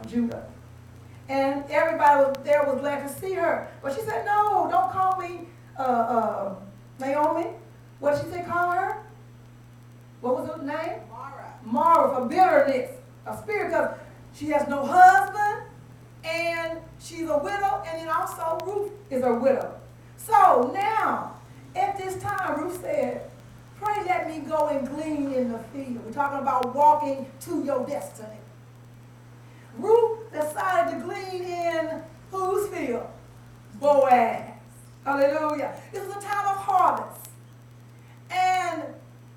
Judah. And everybody there was glad to see her. But she said, no, don't call me Naomi. What did she say call her? What was her name? Mara. Mara, for bitterness, a spirit, because she has no husband, and she's a widow, and then also Ruth is a widow. So now, at this time, Ruth said, pray let me go and glean in the field. We're talking about walking to your destiny. Ruth decided to glean in whose field? Boaz. Hallelujah. This was a time of harvest. And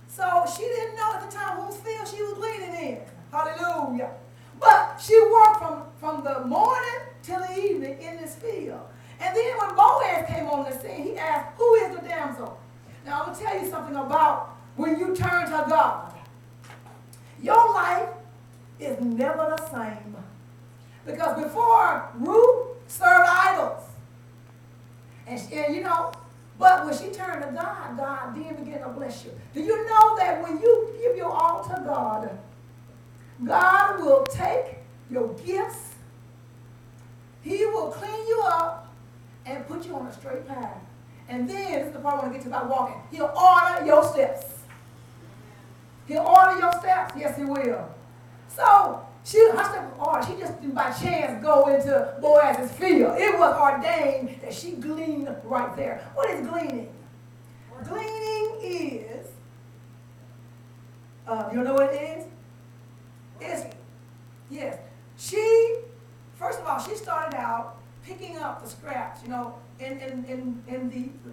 so she didn't know at the time whose field she was gleaning in. Hallelujah. But she worked from the morning till the evening in this field. And then when Boaz came on the scene, he asked, who is the damsel? Now I'm going to tell you something about when you turn to God. Your life is never the same. Because before, Ruth served idols. And you know, but when she turned to God, God then began to bless you. Do you know that when you give your all to God, God will take your gifts, He will clean you up, and put you on a straight path. And then, this is the part I want to get to about walking, He'll order your steps. He'll order your steps. Yes, He will. So, her step was ordered. She just didn't by chance go into Boaz's field. It was ordained that she gleaned right there. What is gleaning? Gleaning is, you know what it is? It's, yes. First of all, she started out picking up the scraps. You know, in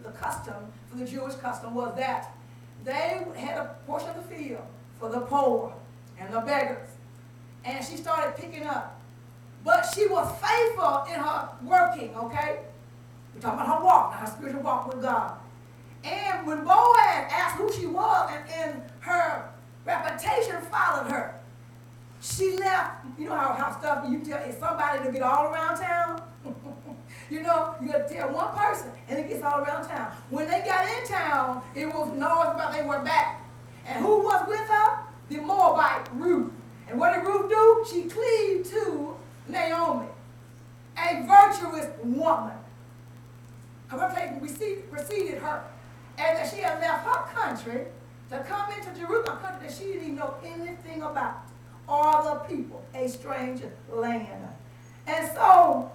the custom, for the Jewish custom, was that they had a portion of the field for the poor and the beggars. And she started picking up. But she was faithful in her working, okay? We're talking about her walk, her spiritual walk with God. And when Boaz asked who she was, and her reputation followed her, she left. You know how stuff you tell somebody to get all around town? You know, you got to tell one person, and it gets all around town. When they got in town, it was noise about they were back. And who was with her? The Moabite, Ruth. And what did Ruth do? She cleaved to Naomi, a virtuous woman. Her reputation preceded her. And that she had left her country to come into Jerusalem, a country that she didn't even know anything about, or the people, a strange land. And so,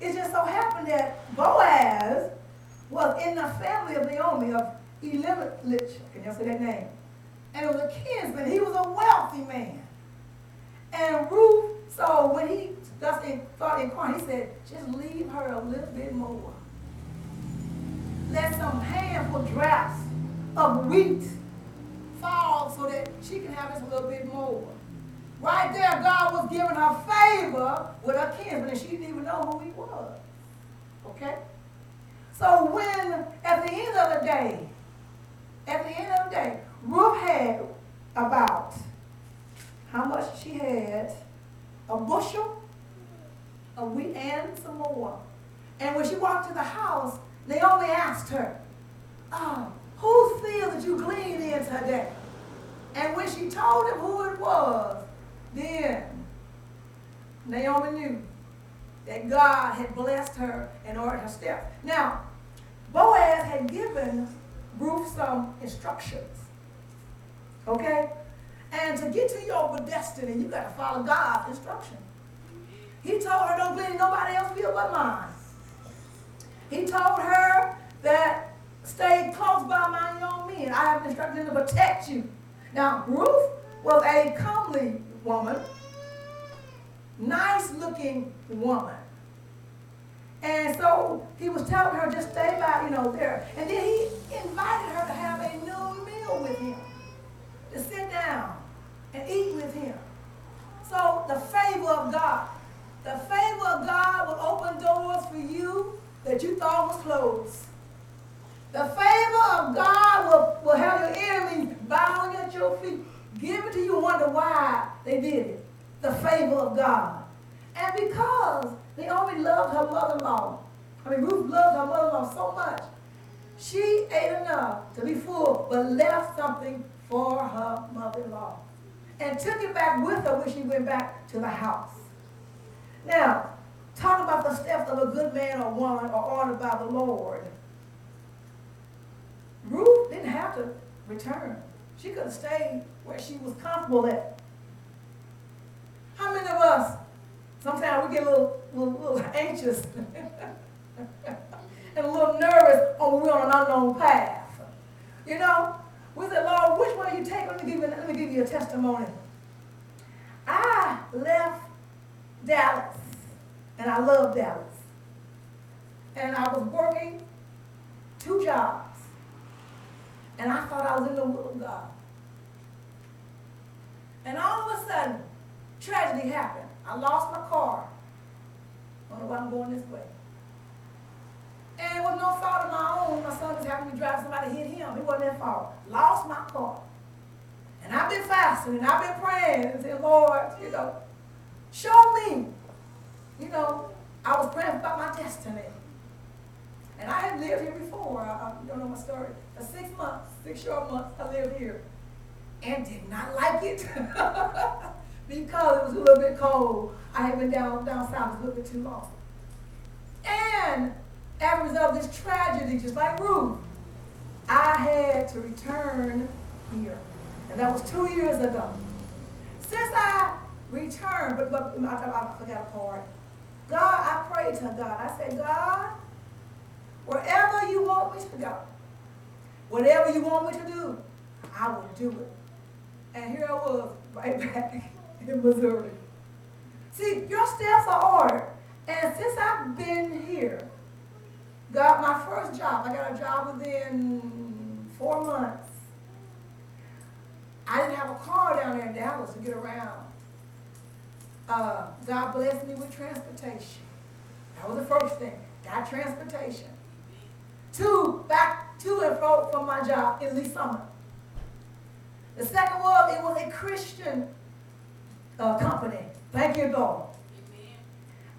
it just so happened that Boaz was in the family of Naomi, of Elimelech. Can you say that name? And it was a kinsman. He was a wealthy man. And Ruth, so when he started inquiring, he said, just leave her a little bit more. Let some handful drafts of wheat fall so that she can have us a little bit more. Right there, God was giving her favor with her kinsman, and she didn't even know who he was. Okay? So when, at the end of the day, Ruth had about, how much she had? A bushel of wheat and some more. And when she walked to the house, Naomi asked her, whose field did you glean in today? And when she told him who it was, then Naomi knew that God had blessed her and ordered her steps. Now, Boaz had given Ruth some instructions. Okay? And to get to your destiny, you got to follow God's instruction. He told her, don't glean nobody else's field but mine. He told her that stay close by my young men. I have instructed them to protect you. Now, Ruth was a comely woman, nice looking woman. And so he was telling her, just stay by, there. And then he invited her to have a noon meal with him, to sit down and eat with him. So the favor of God will open doors for you that you thought was closed. The favor of God will have your enemies bowing at your feet, give it to you and wonder why they did it. The favor of God. And because Naomi loved her mother-in-law, Ruth loved her mother-in-law so much, she ate enough to be full, but left something for her mother-in-law. And took it back with her when she went back to the house. Now, talk about the steps of a good man or woman are ordered by the Lord. Ruth didn't have to return. She could have stayed where she was comfortable at. How many of us, sometimes we get a little anxious and a little nervous when we're on an unknown path? You know, we say, Lord, which one you take? Let me give you a testimony. I left Dallas, and I love Dallas. And I was working 2 jobs. And I thought I was in the will of God. And all of a sudden, tragedy happened. I lost my car. I don't know why I'm going this way. And it was no fault of my own. My son just happened to drive, somebody hit him. It wasn't their fault. Lost my car. And I've been fasting and I've been praying and saying, Lord, show me. I was praying about my destiny. And I had lived here before. I don't know my story. For 6 months, 6 short months, I lived here. And did not like it. Because it was a little bit cold. I had been down south a little bit too long. And as a result of this tragedy, just like Ruth, I had to return here. And that was 2 years ago. Since I returned, but I forgot a part. God, I prayed to God. I said, God, wherever you want me to go, whatever you want me to do, I will do it. And here I was, right back in Missouri. See, your steps are ordered. And since I've been here, got my first job. I got a job within 4 months. I didn't have a car down there in Dallas to get around. God blessed me with transportation. That was the first thing. Got transportation. Back to and from my job in Lee Summit. The second it was a Christian company. Thank you, Lord. Amen.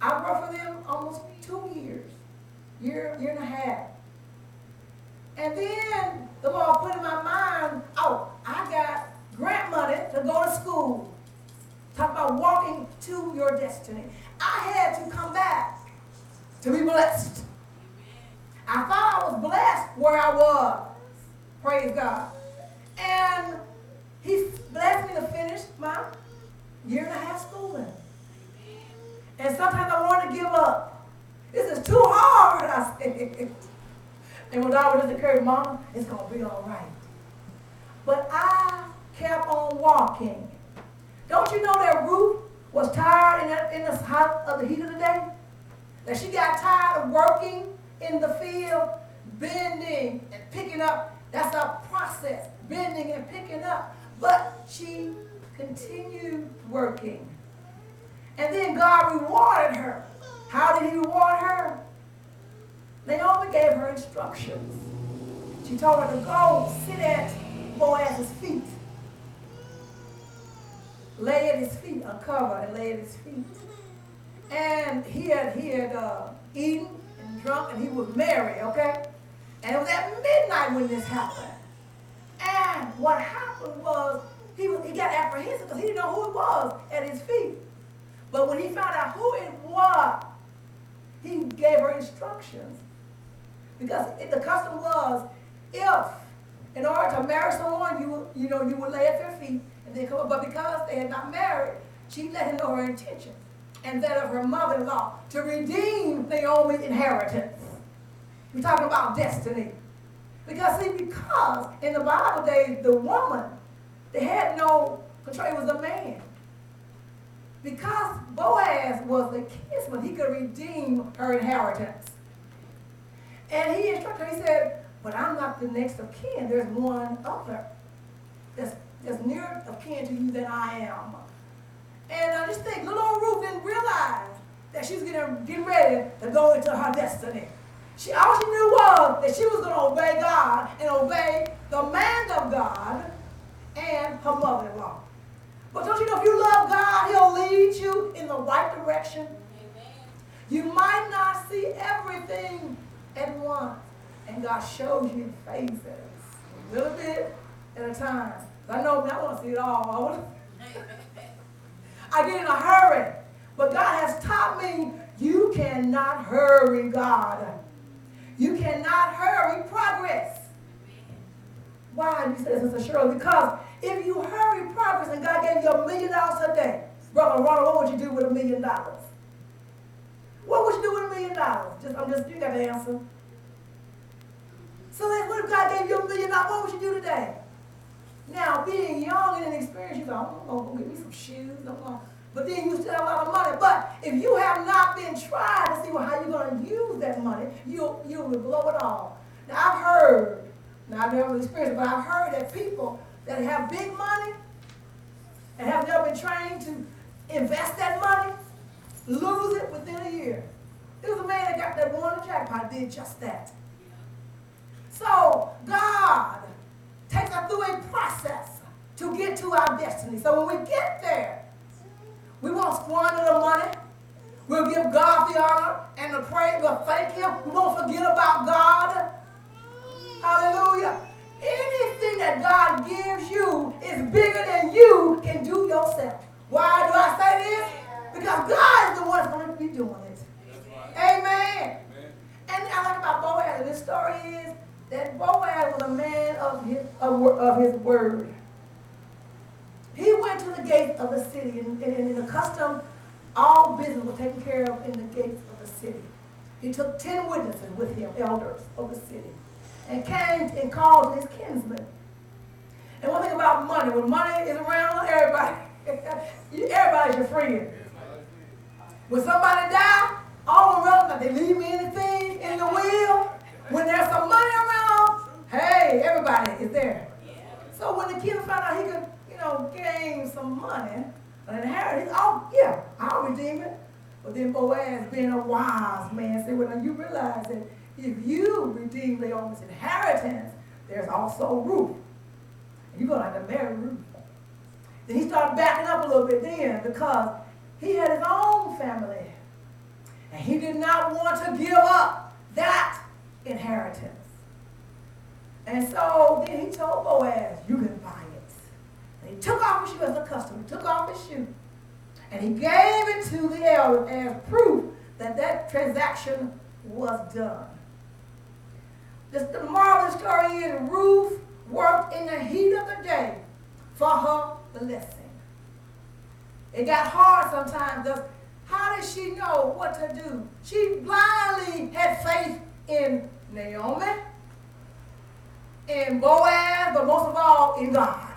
I worked for them almost 2 years. Year and a half. And then the Lord put in my mind, I got grant money to go to school. Talk about walking to your destiny. I had to come back to be blessed. I thought I was blessed where I was. Praise God. And He blessed me to finish my year and a half schooling. And sometimes I want to give up. This is too hard, I said. And when God would just encourage, Mama, it's going to be all right. But I kept on walking. Don't you know that Ruth was tired in the hot of the heat of the day? That she got tired of working in the field, bending and picking up. That's a process, bending and picking up. But she continued working. And then God rewarded her. How did He reward her? Naomi gave her instructions. She told her to go sit at Boaz's feet. Lay at his feet, uncover and lay at his feet. And he had eaten and drunk and he was merry, okay? And it was at midnight when this happened. And what happened was he got apprehensive because he didn't know who it was at his feet. But when he found out who it was, he gave her instructions. Because the custom was, if in order to marry someone, you would lay at their feet and then come up. But because they had not married, she let him know her intention and that of her mother-in-law to redeem Naomi's inheritance. We're talking about destiny. Because in the Bible days, the woman, they had no control. It was a man. Because Boaz was the kinsman, he could redeem her inheritance. And he instructed her, he said, but I'm not the next of kin. There's one other that's nearer of kin to you than I am. And I just think, little old Ruth didn't realize that she was getting ready to go into her destiny. All she knew was that she was going to obey God and obey the man of God and her mother-in-law. But don't you know, if you love God, He'll lead you in the right direction. Amen. You might not see everything at once, and God shows you phases, a little bit at a time. I know I want to see it all. I get in a hurry, but God has taught I mean, you cannot hurry God. You cannot hurry progress. Why you say this, Sister Shirley? Because if you hurry progress and God gave you $1 million a day, Brother Ronald, what would you do with $1 million? What would you do with $1 million? You got the answer. So what if God gave you $1 million? What would you do today? Now, being young and inexperienced, you go, I'm going to go get me some shoes. But then you still have a lot of money. But if you have not been trying to see how you're going to use that money, you will blow it all. Now, I've heard, I've never experienced it, but I've heard that people that have big money and have never been trained to invest that money lose it within a year. There was a man that won the jackpot, did just that. So God takes us through a process to get to our destiny. So when we get there, we won't squander the money. We'll give God the honor and the praise. We'll thank Him. We won't forget about God. Hallelujah. Anything that God gives you is bigger than you can do yourself. Why do I say this? Because God is the one that's going to be doing it. Amen. And I like about Boaz, this story is that Boaz was a man of his word. He went to the gates of the city, and in the custom, all business was taken care of in the gates of the city. He took 10 witnesses with him, elders of the city, and came and called his kinsmen. And one thing about money, when money is around, everybody's your friend. When somebody dies, all the relatives, they leave me anything in the will. When there's some money around, hey, everybody is there. So when the kid found out he could, gain some money, an inheritance, I'll redeem it. But then Boaz, being a wise man, said, well, now you realize that if you redeem Naomi's inheritance, there's also Ruth. And you're going to have to marry Ruth. Then he started backing up a little bit then because he had his own family. And he did not want to give up that inheritance. And so then he told Boaz, you can buy it. And he took off his shoe as a customer. He took off his shoe. And he gave it to the elder as proof that that transaction was done. The moral of the story is Ruth worked in the heat of the day for her blessing. It got hard sometimes because how did she know what to do? She blindly had faith in Naomi, in Boaz, but most of all in God.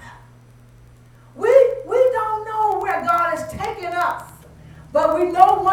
We don't know where God is taking us, but we know one